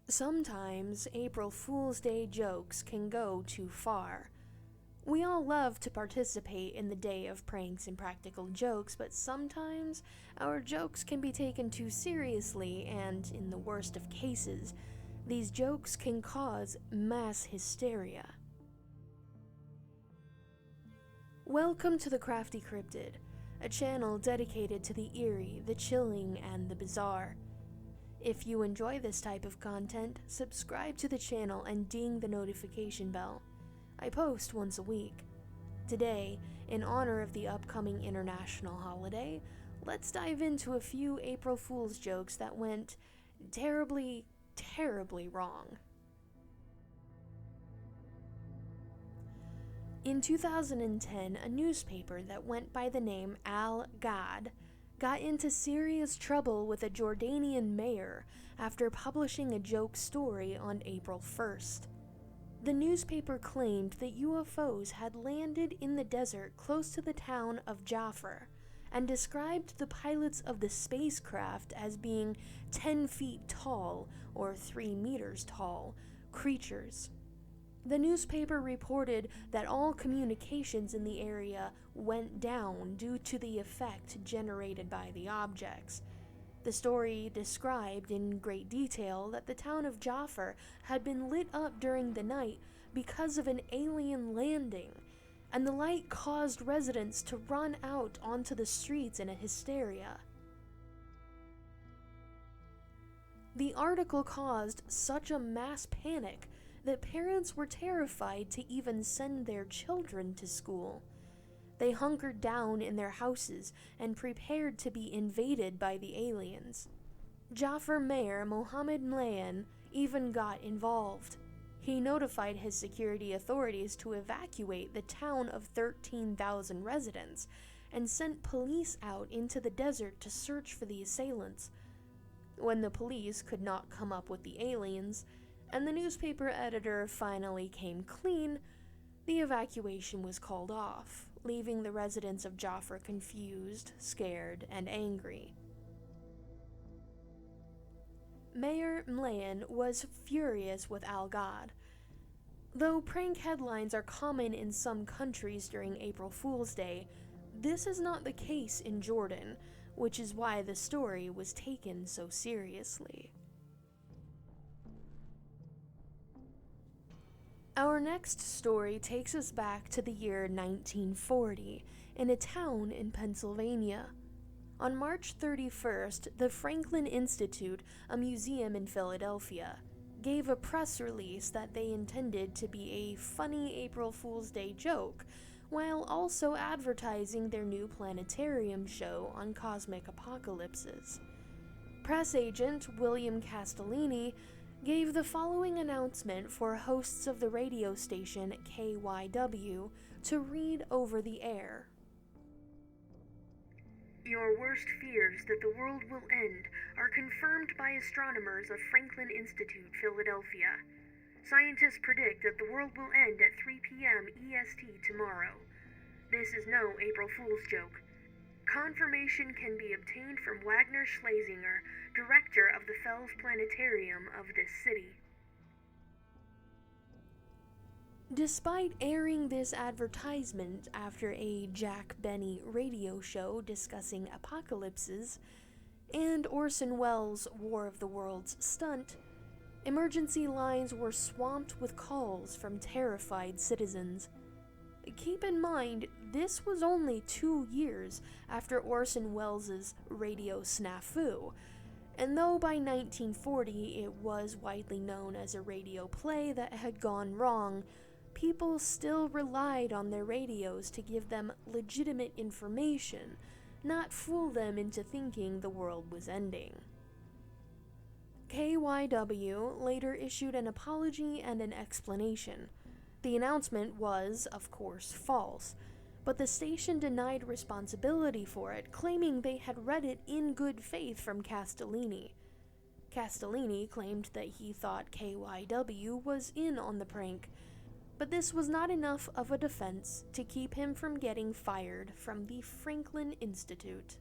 Sometimes April Fool's Day jokes can go too far. We all love to participate in the day of pranks and practical jokes, but sometimes our jokes can be taken too seriously, and in the worst of cases, these jokes can cause mass hysteria. Welcome to the Crafty Cryptid, a channel dedicated to the eerie, the chilling, and the bizarre. If you enjoy this type of content, subscribe to the channel and ding the notification bell. I post once a week. Today, in honor of the upcoming international holiday, let's dive into a few April Fool's jokes that went terribly, terribly wrong. In 2010, a newspaper that went by the name Al Ghad got into serious trouble with a Jordanian mayor after publishing a joke story on April 1st. The newspaper claimed that UFOs had landed in the desert close to the town of Jaffa and described the pilots of the spacecraft as being 10 feet tall, or 3 meters tall, creatures. The newspaper reported that all communications in the area went down due to the effect generated by the objects. The story described in great detail that the town of Jaffa had been lit up during the night because of an alien landing, and the light caused residents to run out onto the streets in a hysteria. The article caused such a mass panic that parents were terrified to even send their children to school. They hunkered down in their houses and prepared to be invaded by the aliens. Jaffa Mayor Mohammed Mlayan even got involved. He notified his security authorities to evacuate the town of 13,000 residents and sent police out into the desert to search for the assailants. When the police could not come up with the aliens, and the newspaper editor finally came clean, the evacuation was called off, leaving the residents of Jaffa confused, scared, and angry. Mayor Mlayan was furious with Al Ghad. Though prank headlines are common in some countries during April Fool's Day, this is not the case in Jordan, which is why the story was taken so seriously. Our next story takes us back to the year 1940, in a town in Pennsylvania. On March 31st, the Franklin Institute, a museum in Philadelphia, gave a press release that they intended to be a funny April Fool's Day joke, while also advertising their new planetarium show on cosmic apocalypses. Press agent William Castellini gave the following announcement for hosts of the radio station KYW to read over the air. Your worst fears that the world will end are confirmed by astronomers of Franklin Institute, Philadelphia. Scientists predict that the world will end at 3 p.m. EST tomorrow. This is no April Fool's joke. Confirmation can be obtained from Wagner Schlesinger, director of the Fels Planetarium of this city. Despite airing this advertisement after a Jack Benny radio show discussing apocalypses and Orson Welles' War of the Worlds stunt, emergency lines were swamped with calls from terrified citizens. Keep in mind, this was only 2 years after Orson Welles' radio snafu, and though by 1940 it was widely known as a radio play that had gone wrong, people still relied on their radios to give them legitimate information, not fool them into thinking the world was ending. KYW later issued an apology and an explanation. The announcement was, of course, false, but the station denied responsibility for it, claiming they had read it in good faith from Castellini. Castellini claimed that he thought KYW was in on the prank, but this was not enough of a defense to keep him from getting fired from the Franklin Institute.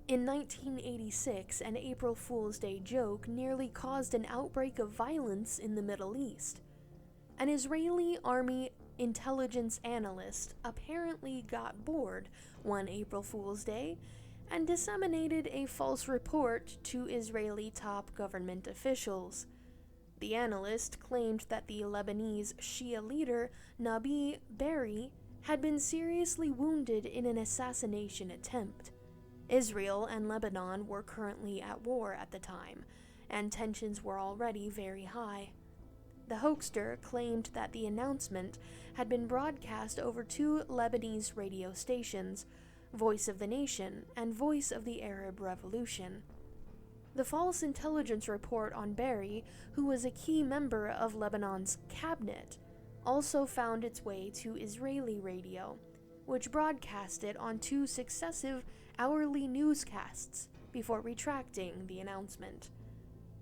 In 1986, an April Fool's Day joke nearly caused an outbreak of violence in the Middle East. An Israeli army intelligence analyst apparently got bored one April Fool's Day and disseminated a false report to Israeli top government officials. The analyst claimed that the Lebanese Shia leader Nabi Berri had been seriously wounded in an assassination attempt. Israel and Lebanon were currently at war at the time, and tensions were already very high. The hoaxer claimed that the announcement had been broadcast over two Lebanese radio stations, Voice of the Nation and Voice of the Arab Revolution. The false intelligence report on Berri, who was a key member of Lebanon's cabinet, also found its way to Israeli radio, which broadcast it on two successive hourly newscasts before retracting the announcement.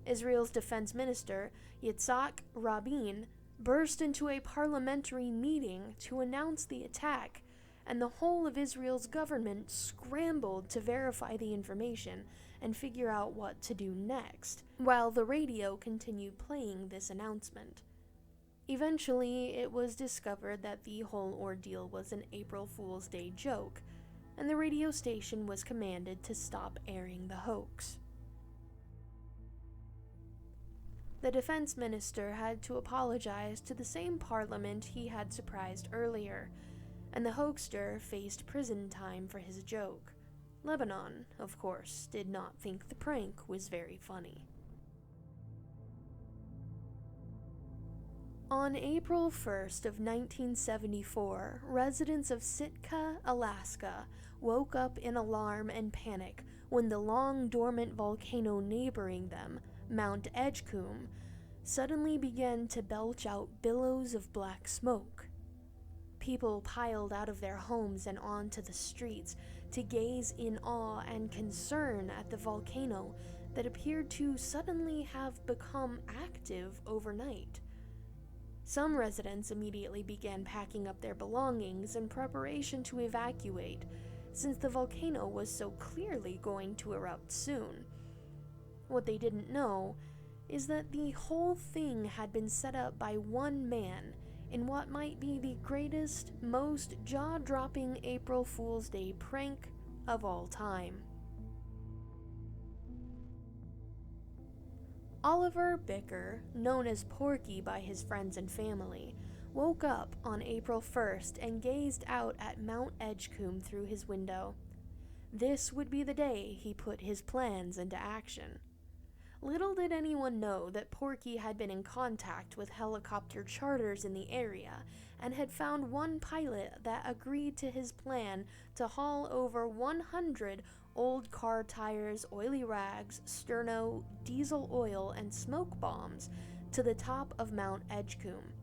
Israel's defense minister, Yitzhak Rabin, burst into a parliamentary meeting to announce the attack, and the whole of Israel's government scrambled to verify the information and figure out what to do next, while the radio continued playing this announcement. Eventually, it was discovered that the whole ordeal was an April Fool's Day joke, and the radio station was commanded to stop airing the hoax. The defense minister had to apologize to the same parliament he had surprised earlier, and the hoaxer faced prison time for his joke. Lebanon, of course, did not think the prank was very funny. On April 1st of 1974, residents of Sitka, Alaska, woke up in alarm and panic when the long-dormant volcano neighboring them, Mount Edgecombe, suddenly began to belch out billows of black smoke. People piled out of their homes and onto the streets to gaze in awe and concern at the volcano that appeared to suddenly have become active overnight. Some residents immediately began packing up their belongings in preparation to evacuate, since the volcano was so clearly going to erupt soon. What they didn't know is that the whole thing had been set up by one man in what might be the greatest, most jaw-dropping April Fool's Day prank of all time. Oliver Bicker, known as Porky by his friends and family, woke up on April 1st and gazed out at Mount Edgecombe through his window. This would be the day he put his plans into action. Little did anyone know that Porky had been in contact with helicopter charters in the area and had found one pilot that agreed to his plan to haul over 100 old car tires, oily rags, sterno, diesel oil, and smoke bombs to the top of Mount Edgecombe.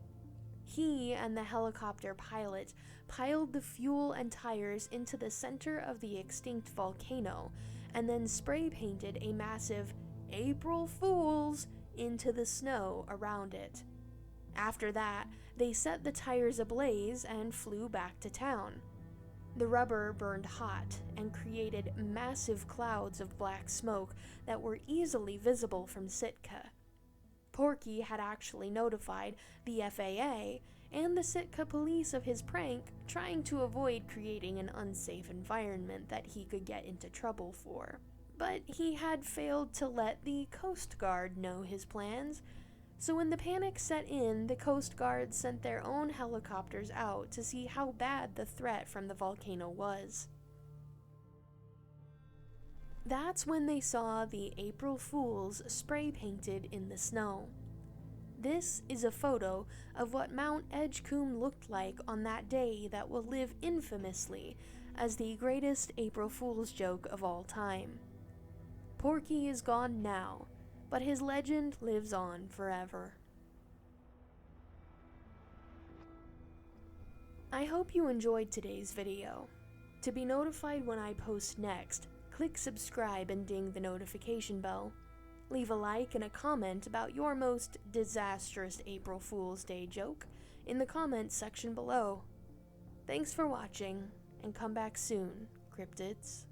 He and the helicopter pilot piled the fuel and tires into the center of the extinct volcano and then spray painted a massive April Fools into the snow around it. After that, they set the tires ablaze and flew back to town. The rubber burned hot and created massive clouds of black smoke that were easily visible from Sitka. Porky had actually notified the FAA and the Sitka police of his prank, trying to avoid creating an unsafe environment that he could get into trouble for. But he had failed to let the Coast Guard know his plans, so when the panic set in, the Coast Guard sent their own helicopters out to see how bad the threat from the volcano was. That's when they saw the April Fools spray painted in the snow. This is a photo of what Mount Edgecombe looked like on that day that will live infamously as the greatest April Fool's joke of all time. Porky is gone now, but his legend lives on forever. I hope you enjoyed today's video. To be notified when I post next, click subscribe and ding the notification bell. Leave a like and a comment about your most disastrous April Fool's Day joke in the comments section below. Thanks for watching, and come back soon, Cryptids.